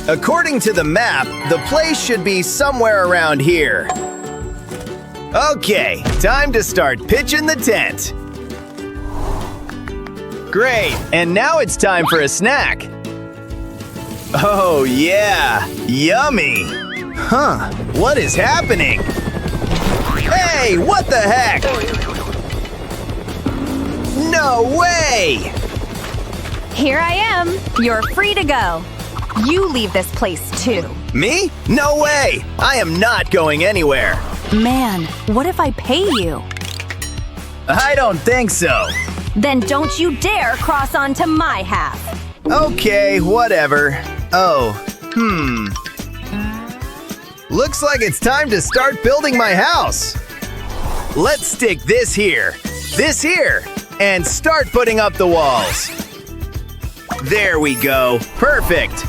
According to the map, the place should be somewhere around here. Okay, time to start pitching the tent. Great, and now it's time for a snack. Oh yeah, yummy. Huh, what is happening? Hey, what the heck? No way! Here I am. You're free to go. You leave this place too. Me? No way! I am not going anywhere. Man, what if I pay you? I don't think so. Then don't you dare cross onto my half. Okay, whatever. Oh, Looks like it's time to start building my house. Let's stick this here, and start putting up the walls. There we go. Perfect.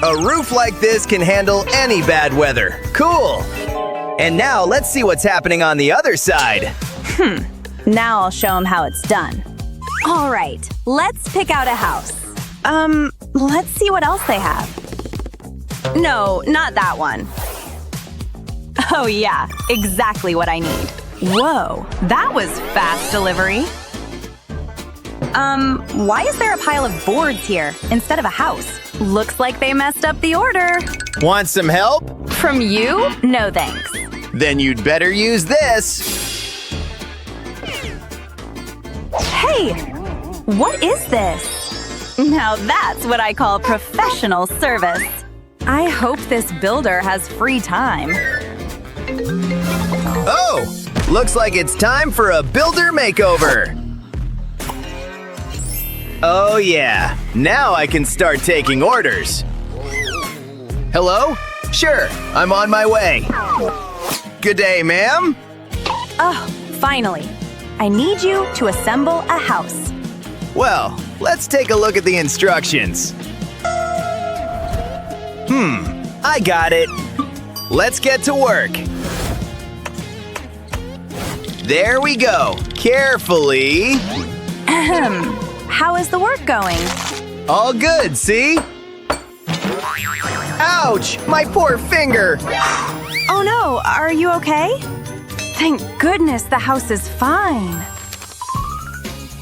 A roof like this can handle any bad weather. Cool. And now let's see what's happening on the other side. Now I'll show him how it's done. All right, let's pick out a house. Let's see what else they have. No, not that one. Oh yeah, exactly what I need. Whoa, that was fast delivery. Why is there a pile of boards here instead of a house? Looks like they messed up the order. Want some help? From you? No thanks. Then you'd better use this. Hey, what is this? Now that's what I call professional service. I hope this builder has free time. Oh, looks like it's time for a builder makeover. Oh yeah, now I can start taking orders. Hello? Sure, I'm on my way. Good day, ma'am. Oh, finally. I need you to assemble a house. Well, let's take a look at the instructions. I got it. Let's get to work. There we go. Carefully. How is the work going? All good, see? Ouch! My poor finger! Oh no, are you okay? Thank goodness the house is fine.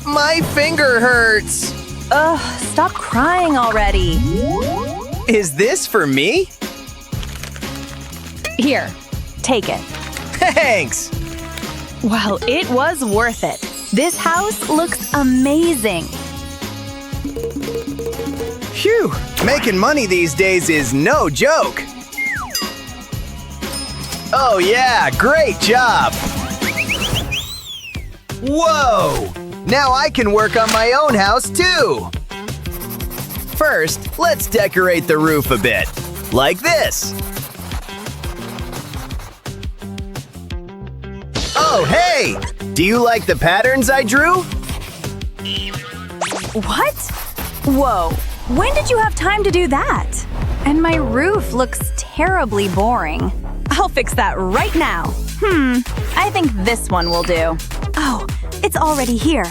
My finger hurts! Ugh, stop crying already. Is this for me? Here, take it. Thanks! Well, it was worth it. This house looks amazing. Phew! Making money these days is no joke! Oh yeah, great job! Whoa! Now I can work on my own house too! First, let's decorate the roof a bit. Like this! Oh, hey! Do you like the patterns I drew? What? Whoa, when did you have time to do that? And my roof looks terribly boring. I'll fix that right now. I think this one will do. Oh, it's already here.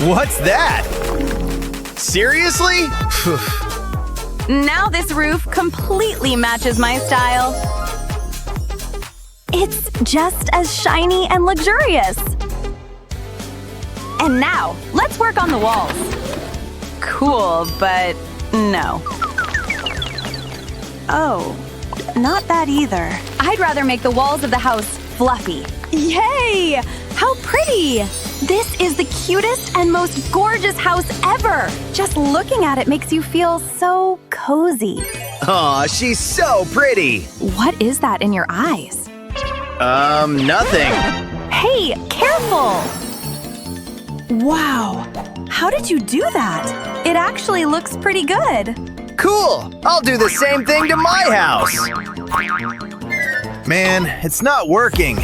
What's that? Seriously? Now this roof completely matches my style. It's just as shiny and luxurious. And now, let's work on the walls. Cool, but no. Oh, not that either. I'd rather make the walls of the house fluffy. Yay! How pretty! This is the cutest and most gorgeous house ever! Just looking at it makes you feel so cozy. Aw, she's so pretty! What is that in your eyes? Nothing. Hey, careful! Wow, how did you do that? It actually looks pretty good. Cool! I'll do the same thing to my house! Man, it's not working.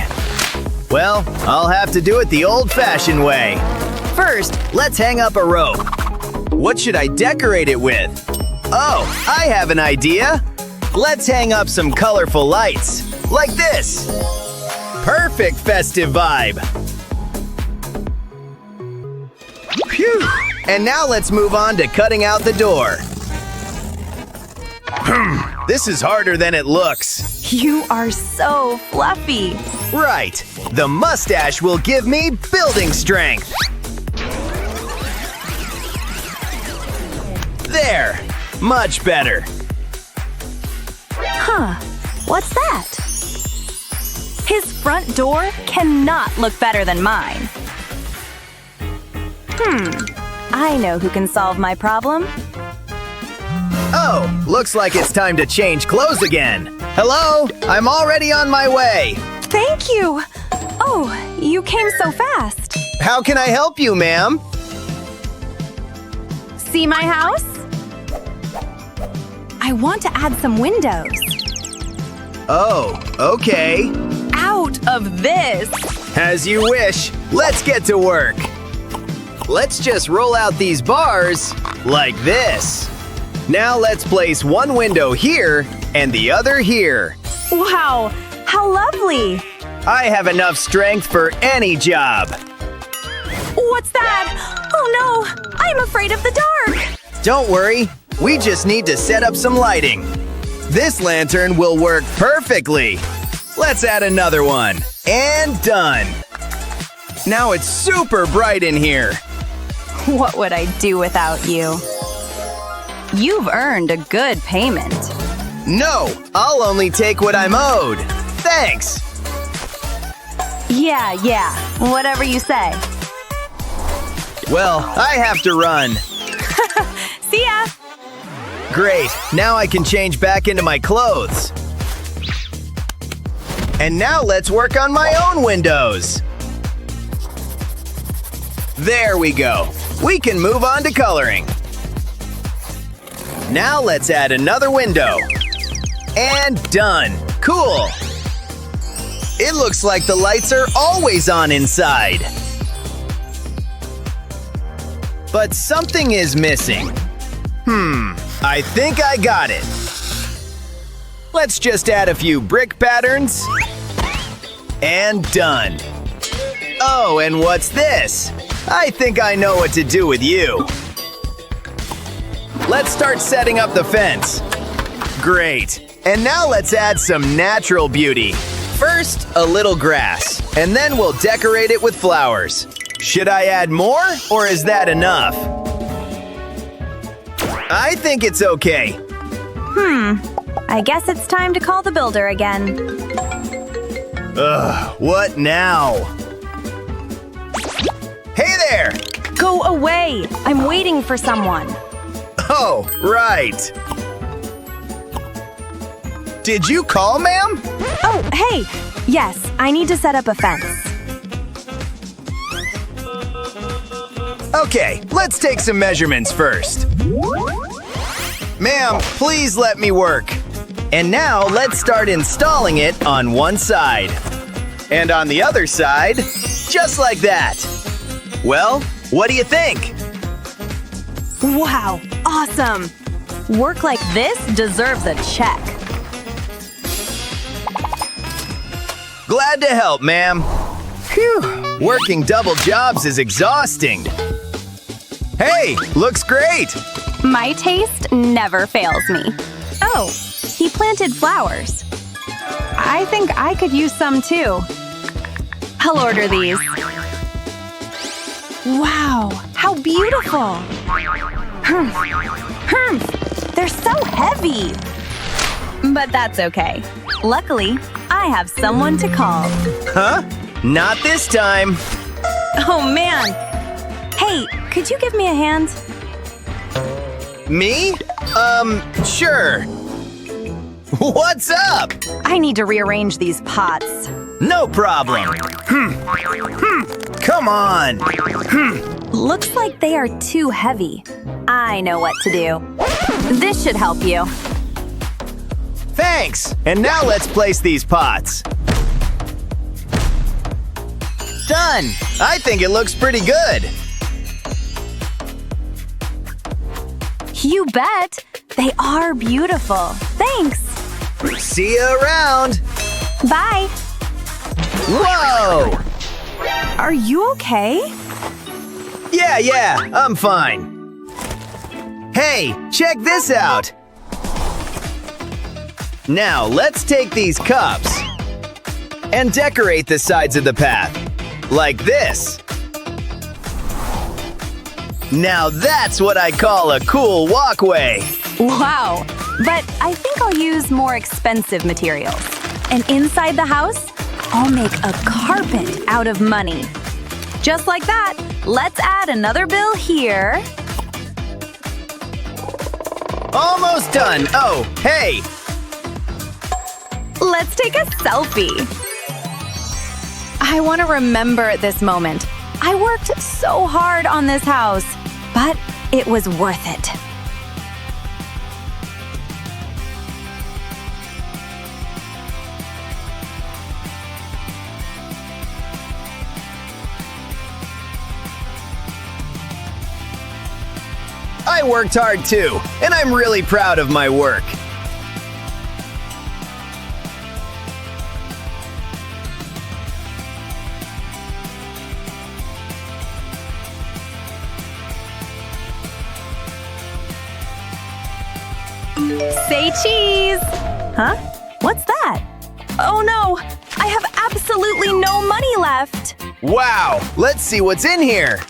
Well, I'll have to do it the old-fashioned way. First, let's hang up a rope. What should I decorate it with? Oh, I have an idea! Let's hang up some colorful lights, like this. Perfect festive vibe! Phew! And now let's move on to cutting out the door. This is harder than it looks. You are so fluffy. Right. The mustache will give me building strength. There. Much better. Huh. What's that? His front door cannot look better than mine. I know who can solve my problem. Oh, looks like it's time to change clothes again. Hello? I'm already on my way. Thank you. Oh, you came so fast. How can I help you, ma'am? See my house? I want to add some windows. Oh, okay. Out of this. As you wish. Let's get to work. Let's just roll out these bars like this. Now let's place one window here and the other here. Wow, how lovely. I have enough strength for any job. What's that? Oh no, I'm afraid of the dark. Don't worry, we just need to set up some lighting. This lantern will work perfectly. Let's add another one. And done. Now it's super bright in here. What would I do without you? You've earned a good payment. No, I'll only take what I'm owed. Thanks. Yeah, whatever you say. Well, I have to run. See ya. Great, now I can change back into my clothes. And now let's work on my own windows. There we go. We can move on to coloring. Now let's add another window. And done. Cool. It looks like the lights are always on inside. But something is missing. I think I got it. Let's just add a few brick patterns. And done. Oh, and what's this? I think I know what to do with you. Let's start setting up the fence. Great. And now let's add some natural beauty. First, a little grass, and then we'll decorate it with flowers. Should I add more, or is that enough? I think it's okay. I guess it's time to call the builder again. What now? Hey there! Go away! I'm waiting for someone. Oh, right. Did you call, ma'am? Oh, hey! Yes, I need to set up a fence. Okay, let's take some measurements first. Ma'am, please let me work. And now let's start installing it on one side. And on the other side, just like that. Well, what do you think? Wow, awesome! Work like this deserves a check. Glad to help, ma'am. Phew, working double jobs is exhausting. Hey, looks great. My taste never fails me. Oh, he planted flowers. I think I could use some too. I'll order these. Wow, how beautiful! They're so heavy! But that's okay. Luckily, I have someone to call. Huh? Not this time. Oh man! Hey, could you give me a hand? Me? Sure. What's up? I need to rearrange these pots. No problem. Come on. Looks like they are too heavy. I know what to do. This should help you. Thanks. And now let's place these pots. Done. I think it looks pretty good. You bet. They are beautiful. Thanks. See you around. Bye. Whoa! Are you okay? Yeah, I'm fine. Hey, check this out. Now, let's take these cups and decorate the sides of the path. Like this. Now that's what I call a cool walkway. Wow, but I think I'll use more expensive materials. And inside the house, I'll make a carpet out of money. Just like that, let's add another bill here. Almost done. Oh, hey. Let's take a selfie. I want to remember this moment. I worked so hard on this house, but it was worth it. I worked hard too, and I'm really proud of my work. Say cheese! Huh? What's that? Oh no! I have absolutely no money left! Wow, let's see what's in here.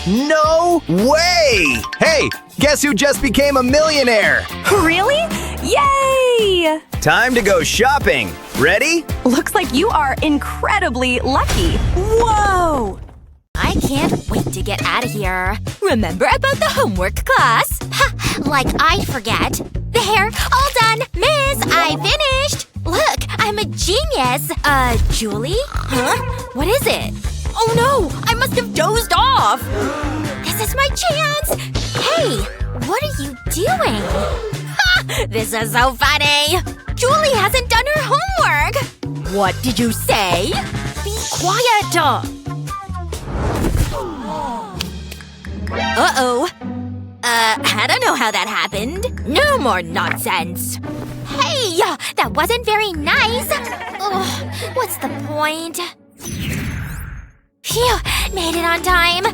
No way! Hey, guess who just became a millionaire? Really? Yay! Time to go shopping. Ready? Looks like you are incredibly lucky. Whoa! I can't wait to get out of here. Remember about the homework class? Ha! Like I forget. There, all done. Miss, I finished. Look, I'm a genius. Julie? Huh? What is it? Oh no! I must have dozed off! This is my chance! Hey! What are you doing? Ha! This is so funny! Julie hasn't done her homework! What did you say? Be quiet! Uh-oh. I don't know how that happened. No more nonsense. Hey! That wasn't very nice! Ugh, what's the point? Phew! Made it on time!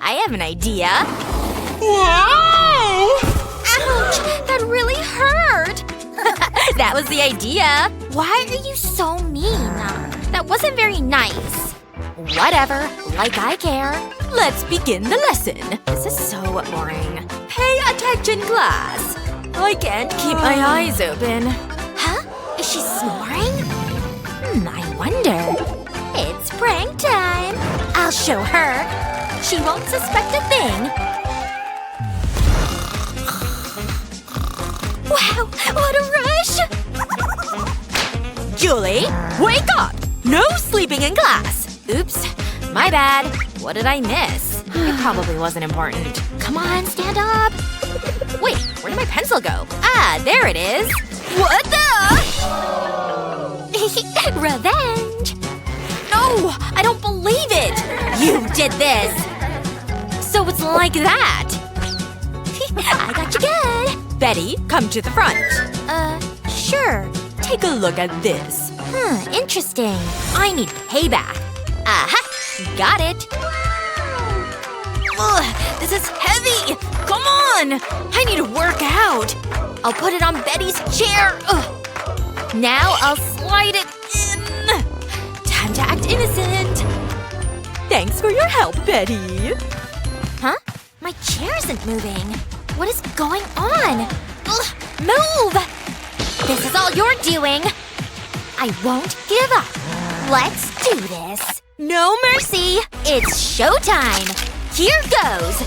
I have an idea. Whoa! Ouch! That really hurt! That was the idea. Why are you so mean? That wasn't very nice. Whatever. Like I care. Let's begin the lesson. This is so boring. Pay attention, class. I can't keep my eyes open. Huh? Is she snoring? I wonder. It's prank time. I'll show her. She won't suspect a thing. Wow, what a rush! Julie, wake up! No sleeping in class! Oops, my bad. What did I miss? It probably wasn't important. Come on, stand up! Wait, where did my pencil go? Ah, there it is! What the? Revenge! No! I don't believe it! You did this! So it's like that! I got you good! Betty, come to the front. Sure. Take a look at this. Interesting. I need payback. Aha! Got it! Ugh, this is heavy! Come on! I need to work out! I'll put it on Betty's chair! Ugh. Now I'll slide it in! Time to act innocent! Thanks for your help, Betty! Huh? My chair isn't moving. What is going on? Ugh, move! This is all you're doing! I won't give up. Let's do this. No mercy! It's showtime! Here goes!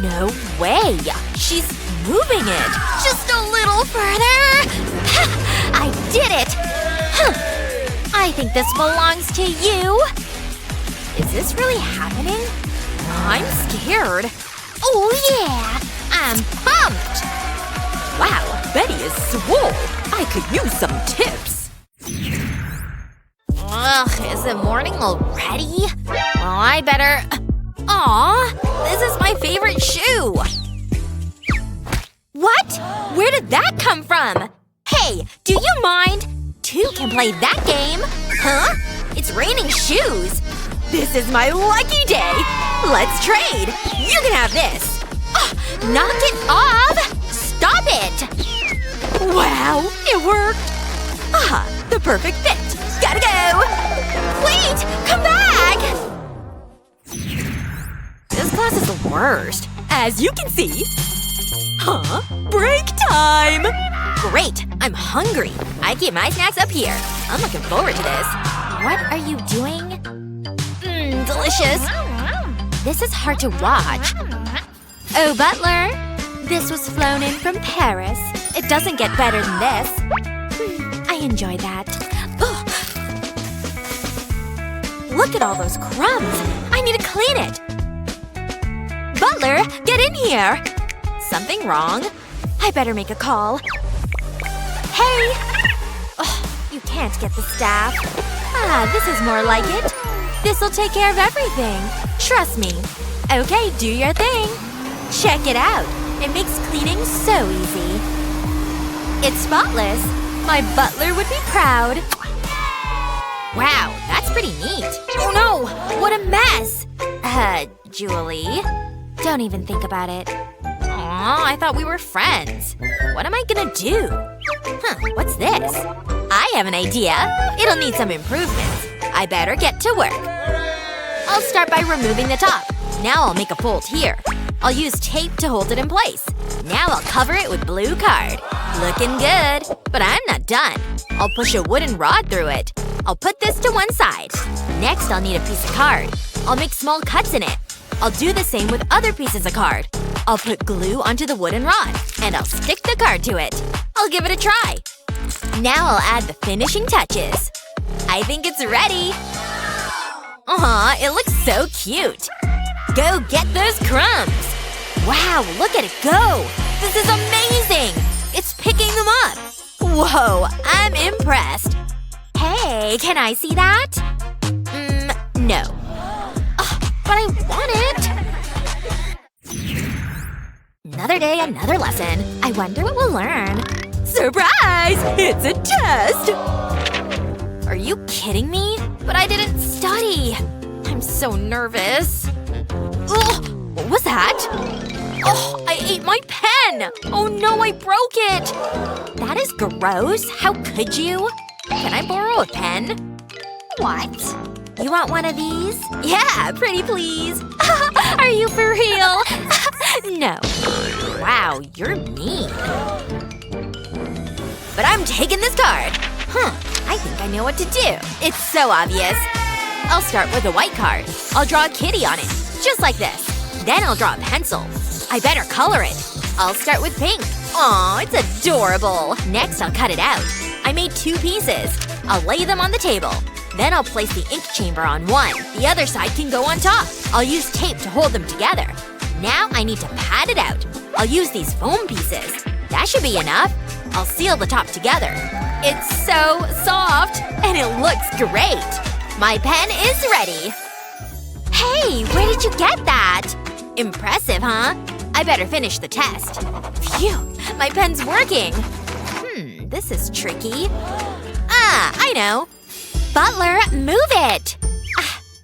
No way! She's moving it! Just a little further! I did it! I think this belongs to you! Is this really happening? I'm scared. Oh yeah! I'm pumped! Wow, Betty is swole! I could use some tips. Ugh, is it morning already? Well, I better… Aw, this is my favorite shoe! What? Where did that come from? Hey, do you mind? Two can play that game. Huh? It's raining shoes. This is my lucky day! Let's trade! You can have this! Knock it off! Stop it! Wow, it worked! The perfect fit! Gotta go! Wait! Come back! This class is the worst. As you can see. Break time! Great! I'm hungry. I keep my snacks up here. I'm looking forward to this. What are you doing? Delicious. This is hard to watch. Oh, butler. This was flown in from Paris. It doesn't get better than this. I enjoy that. Ugh. Look at all those crumbs. I need to clean it. Butler, get in here. Something wrong? I better make a call. Hey! You can't get the staff. This is more like it. This'll take care of everything. Trust me. Okay, do your thing. Check it out. It makes cleaning so easy. It's spotless. My butler would be proud. Wow, that's pretty neat. Oh no! What a mess! Julie? Don't even think about it. Aw, I thought we were friends. What am I gonna do? What's this? I have an idea. It'll need some improvements. I better get to work. I'll start by removing the top. Now I'll make a fold here. I'll use tape to hold it in place. Now I'll cover it with blue card. Looking good. But I'm not done. I'll push a wooden rod through it. I'll put this to one side. Next I'll need a piece of card. I'll make small cuts in it. I'll do the same with other pieces of card. I'll put glue onto the wooden rod. And I'll stick the card to it. I'll give it a try. Now I'll add the finishing touches. I think it's ready. Aw, it looks so cute. Go get those crumbs. Wow, look at it go. This is amazing. It's picking them up. Whoa, I'm impressed. Hey, can I see that? No. But I want it. Another day, another lesson. I wonder what we'll learn. Surprise! It's a test! Are you kidding me? But I didn't study. I'm so nervous. Ugh! What was that? Oh, I ate my pen! Oh no, I broke it! That is gross. How could you? Can I borrow a pen? What? You want one of these? Yeah, pretty please. Are you for real? No. Wow, you're mean. But I'm taking this card. I think I know what to do. It's so obvious. I'll start with a white card. I'll draw a kitty on it. Just like this. Then I'll draw a pencil. I better color it. I'll start with pink. Aw, it's adorable. Next I'll cut it out. I made 2 pieces. I'll lay them on the table. Then I'll place the ink chamber on one. The other side can go on top. I'll use tape to hold them together. Now I need to pat it out. I'll use these foam pieces. That should be enough. I'll seal the top together. It's so soft. And it looks great. My pen is ready. Hey, where did you get that? Impressive, huh? I better finish the test. Phew, my pen's working. This is tricky. I know. Butler, move it!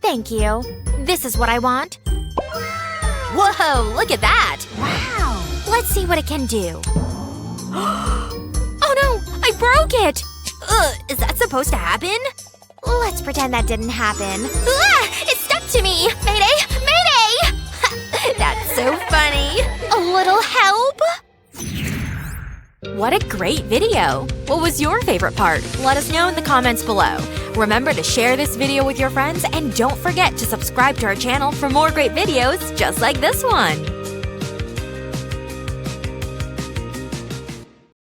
Thank you. This is what I want. Whoa, look at that! Wow! Let's see what it can do. Oh no! I broke it! Is that supposed to happen? Let's pretend that didn't happen. It stuck to me! Mayday! Mayday! That's so funny. A little help? What a great video! What was your favorite part? Let us know in the comments below. Remember to share this video with your friends and don't forget to subscribe to our channel for more great videos just like this one!